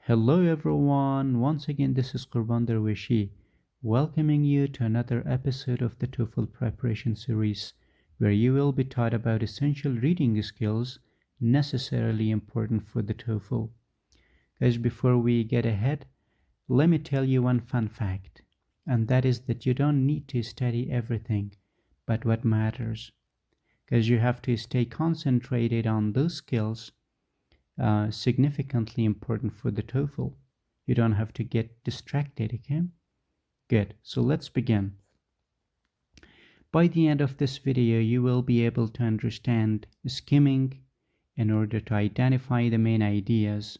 Hello everyone, once again this is Qurban Darweshi, welcoming you to another episode of the TOEFL preparation series, where you will be taught about essential reading skills necessarily important for the TOEFL. Guys, before we get ahead, let me tell you one fun fact, and that is that you don't need to study everything, but what matters. Because you have to stay concentrated on those skills significantly important for the TOEFL. You don't have to get distracted, okay? Good. So let's begin. By the end of this video, you will be able to understand skimming in order to identify the main ideas,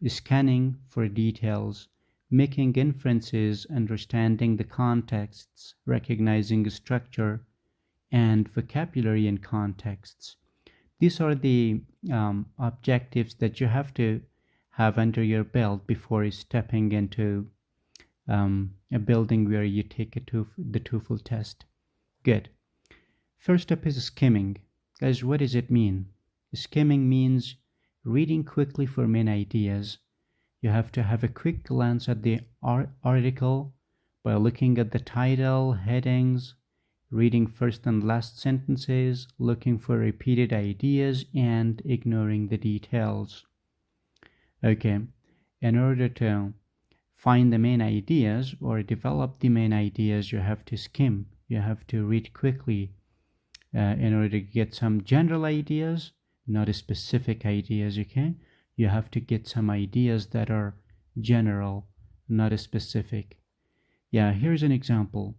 scanning for details, making inferences, understanding the contexts, recognizing structure and vocabulary in contexts. These are the objectives that you have to have under your belt before stepping into a building where you take the TOEFL test. Good. First up is skimming. Guys, what does it mean? Skimming means reading quickly for main ideas. You have to have a quick glance at the article by looking at the title, headings, reading first and last sentences, looking for repeated ideas, and ignoring the details. Okay, in order to find the main ideas or develop the main ideas, you have to skim. You have to read quickly in order to get some general ideas, not specific ideas, okay? You have to get some ideas that are general, not specific. Yeah, here's an example.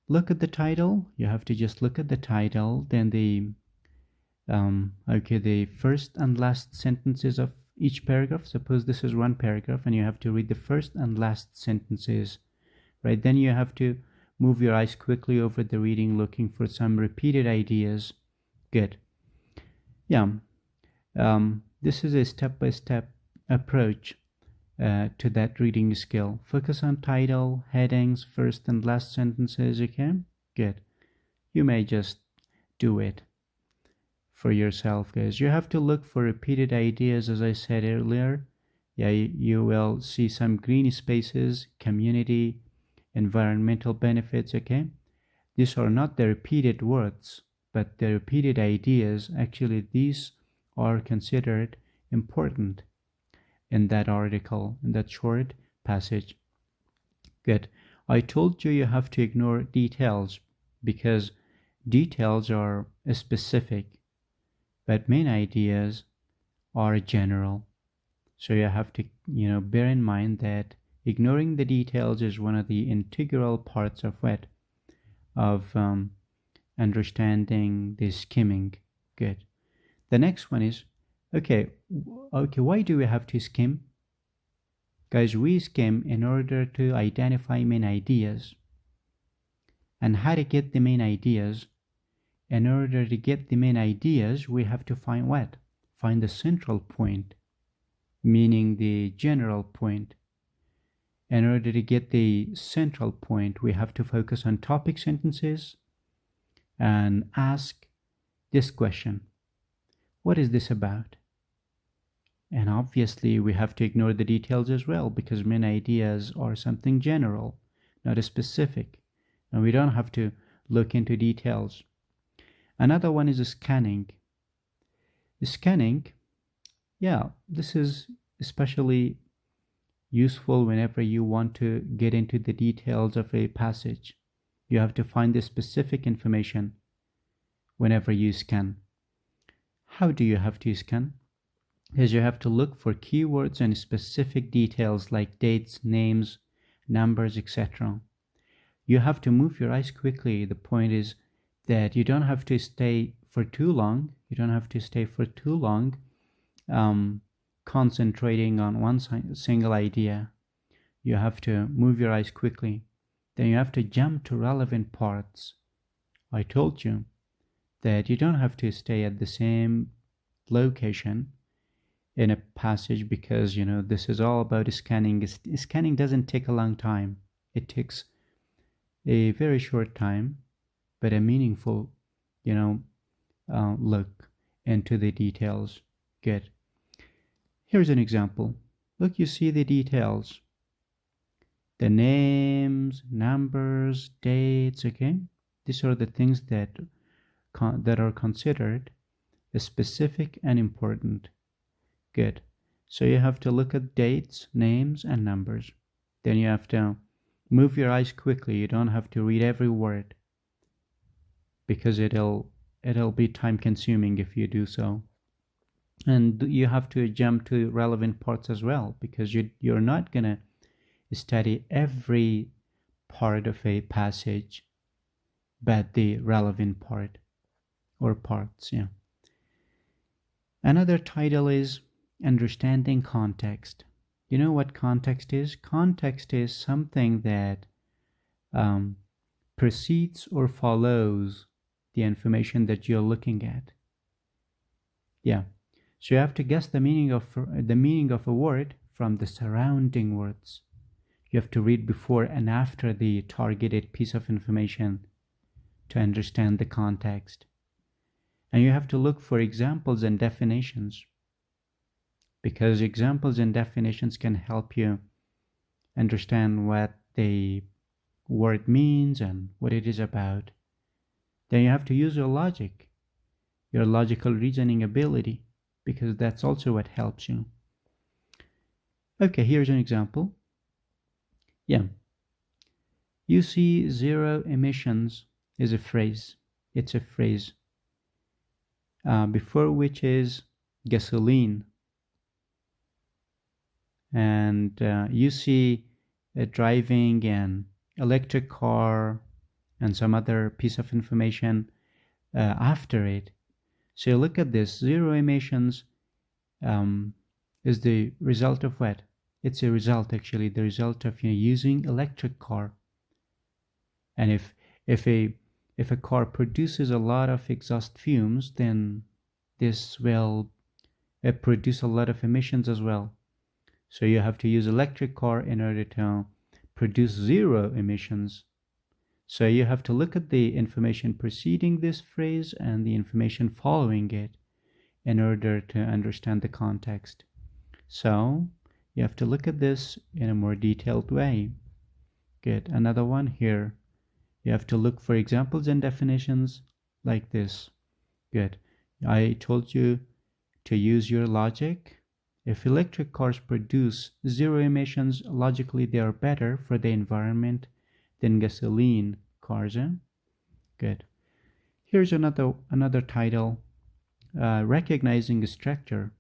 Look at the title. You have to just look at the title, then the first and last sentences of each paragraph. Suppose this is one paragraph and you have to read the first and last sentences, right? Then you have to move your eyes quickly over the reading, looking for some repeated ideas. Good. Yeah. This is a step-by-step approach to that reading skill. Focus on title, headings, first and last sentences, okay? Good. You may just do it for yourself, guys. You have to look for repeated ideas, as I said earlier. Yeah, you will see some green spaces, community, environmental benefits, okay? These are not the repeated words, but the repeated ideas. Actually, these are considered important in that article, in that short passage. Good. I told you have to ignore details because details are specific, but main ideas are general. So you have to, bear in mind that ignoring the details is one of the integral parts of it, of understanding the skimming. Good. The next one is, okay, why do we have to skim? Guys, we skim in order to identify main ideas. And how to get the main ideas? In order to get the main ideas, we have to find what? Find the central point, meaning the general point. In order to get the central point, we have to focus on topic sentences and ask this question. What is this about? And obviously we have to ignore the details as well, because main ideas are something general, not specific, and we don't have to look into details. Another one is scanning. Scanning, yeah, this is especially useful whenever you want to get into the details of a passage. You have to find the specific information whenever you scan. How do you have to scan? Is you have to look for keywords and specific details like dates, names, numbers, etc. You have to move your eyes quickly. The point is that you don't have to stay for too long. You don't have to stay for too long concentrating on one single idea. You have to move your eyes quickly. Then you have to jump to relevant parts. I told you that you don't have to stay at the same location in a passage, because this is all about scanning. Scanning doesn't take a long time. It takes a very short time, but a meaningful look into the details. Good. Here's an example. Look, you see the details, the names, numbers, dates, okay? These are the things that are considered specific and important. Good. So you have to look at dates, names, and numbers. Then you have to move your eyes quickly. You don't have to read every word because it'll be time consuming if you do so. And you have to jump to relevant parts as well, because you're not going to study every part of a passage, but the relevant part or parts. Yeah. Another title is Understanding Context. You know what context is? Context is something that precedes or follows the information that you're looking at. Yeah. So you have to guess the meaning of a word from the surrounding words. You have to read before and after the targeted piece of information to understand the context. And you have to look for examples and definitions, because examples and definitions can help you understand what the word means and what it is about. Then you have to use your logic, your logical reasoning ability, because that's also what helps you. Okay, here's an example. Yeah. You see, zero emissions is a phrase. It's a phrase before which is gasoline. And you see driving an electric car and some other piece of information after it. So you look at this, zero emissions is the result of what? It's a result, actually, the result of using electric car. And if a car produces a lot of exhaust fumes, then this will produce a lot of emissions as well. So you have to use electric car in order to produce zero emissions. So you have to look at the information preceding this phrase and the information following it in order to understand the context. So you have to look at this in a more detailed way. Good. Another one here. You have to look for examples and definitions like this. Good. I told you to use your logic. If electric cars produce zero emissions, logically they are better for the environment than gasoline cars. Good. Here's another title, Recognizing a Structure.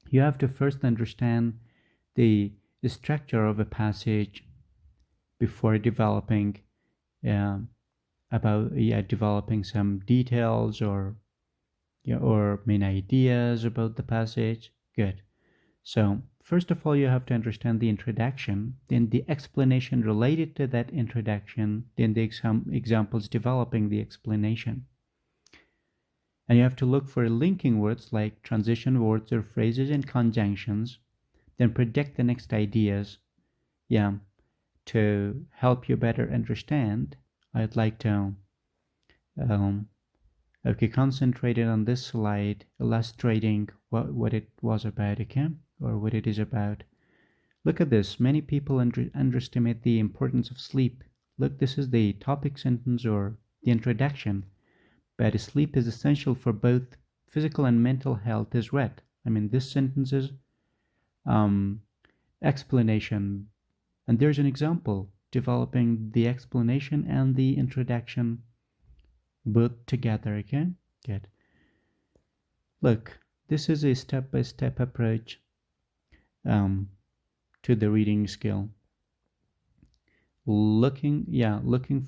You have to first understand the structure of a passage before developing developing some details or main ideas about the passage. Good. So first of all, you have to understand the introduction, then the explanation related to that introduction, then the examples developing the explanation. And you have to look for linking words like transition words or phrases and conjunctions, then predict the next ideas. Yeah, to help you better understand, I'd like to concentrate on this slide illustrating what it was about, okay, or what it is about. Look at this. Many people underestimate the importance of sleep. Look, this is the topic sentence or the introduction. But sleep is essential for both physical and mental health is what? I mean, this sentence is explanation. And there's an example developing the explanation and the introduction both together, okay? Good. Look, this is a step-by-step approach to the reading skill. Looking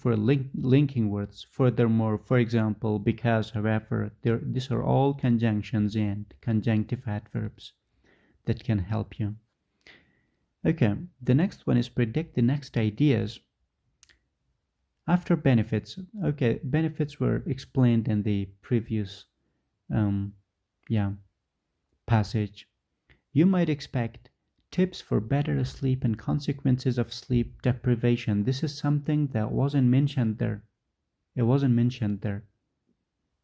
for linking words. Furthermore, for example, because, however, these are all conjunctions and conjunctive adverbs that can help you. Okay, the next one is predict the next ideas. After benefits, okay, benefits were explained in the previous passage. You might expect tips for better sleep and consequences of sleep deprivation. This is something that wasn't mentioned there. It wasn't mentioned there.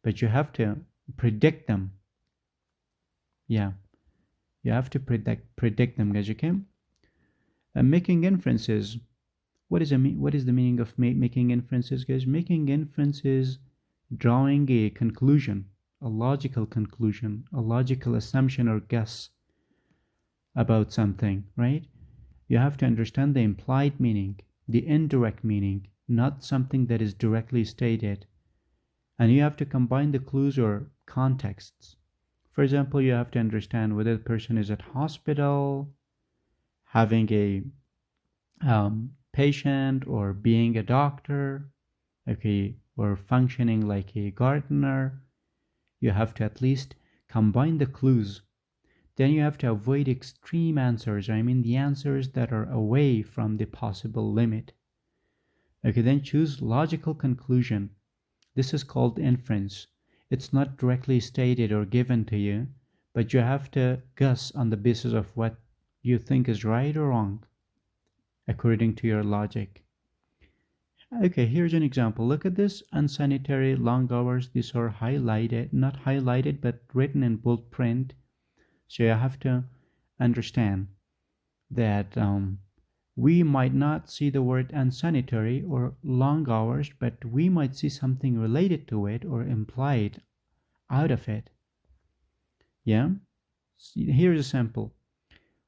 But you have to predict them. Yeah. You have to predict them, guys. Okay. Making inferences. What is the meaning of making inferences, guys? Making inferences, drawing a conclusion, a logical conclusion, a logical assumption or guess about something, right? You have to understand the implied meaning, the indirect meaning, not something that is directly stated. And you have to combine the clues or contexts. For example, you have to understand whether the person is at hospital, having a patient, or being a doctor, okay, or functioning like a gardener. You have to at least combine the clues. Then you have to avoid extreme answers. I mean the answers that are away from the possible limit. Okay, then choose logical conclusion. This is called inference. It's not directly stated or given to you, but you have to guess on the basis of what you think is right or wrong, according to your logic. Okay, here's an example. Look at this: unsanitary, long hours. These are highlighted, not highlighted, but written in bold print. So you have to understand that we might not see the word unsanitary or long hours, but we might see something related to it or implied out of it. Yeah? Here's a sample.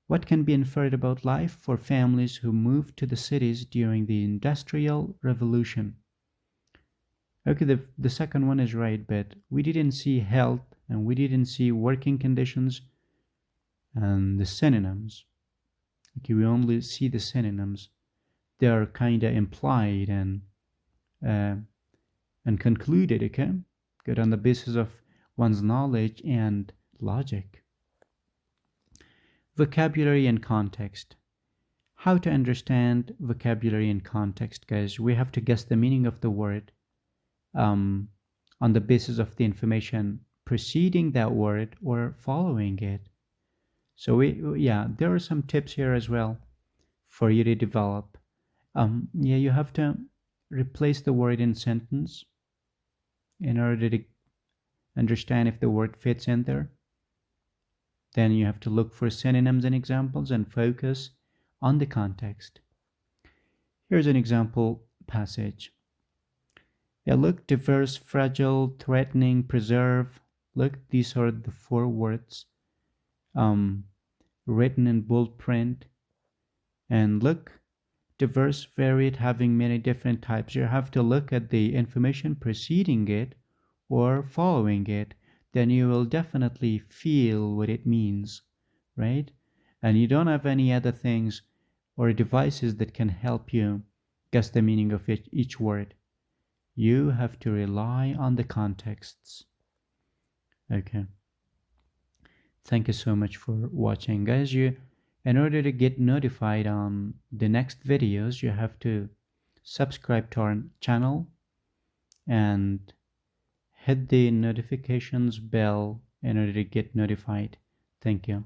What can be inferred about life for families who moved to the cities during the Industrial Revolution? Okay, the second one is right, but we didn't see health and we didn't see working conditions and the synonyms. Okay, we only see the synonyms. They are kind of implied and concluded, okay? Good, on the basis of one's knowledge and logic. Vocabulary and context. How to understand vocabulary and context, guys? We have to guess the meaning of the word on the basis of the information preceding that word or following it. So there are some tips here as well for you to develop. You have to replace the word in sentence in order to understand if the word fits in there. Then you have to look for synonyms and examples and focus on the context. Here's an example passage. Yeah, look: diverse, fragile, threatening, preserve. Look, these are the 4 words written in bold print. And look: diverse, varied, having many different types. You have to look at the information preceding it or following it. Then you will definitely feel what it means, right? And you don't have any other things or devices that can help you guess the meaning of each word. You have to rely on the contexts. Okay. Thank you so much for watching, guys. In order to get notified on the next videos, you have to subscribe to our channel and hit the notifications bell in order to get notified. Thank you.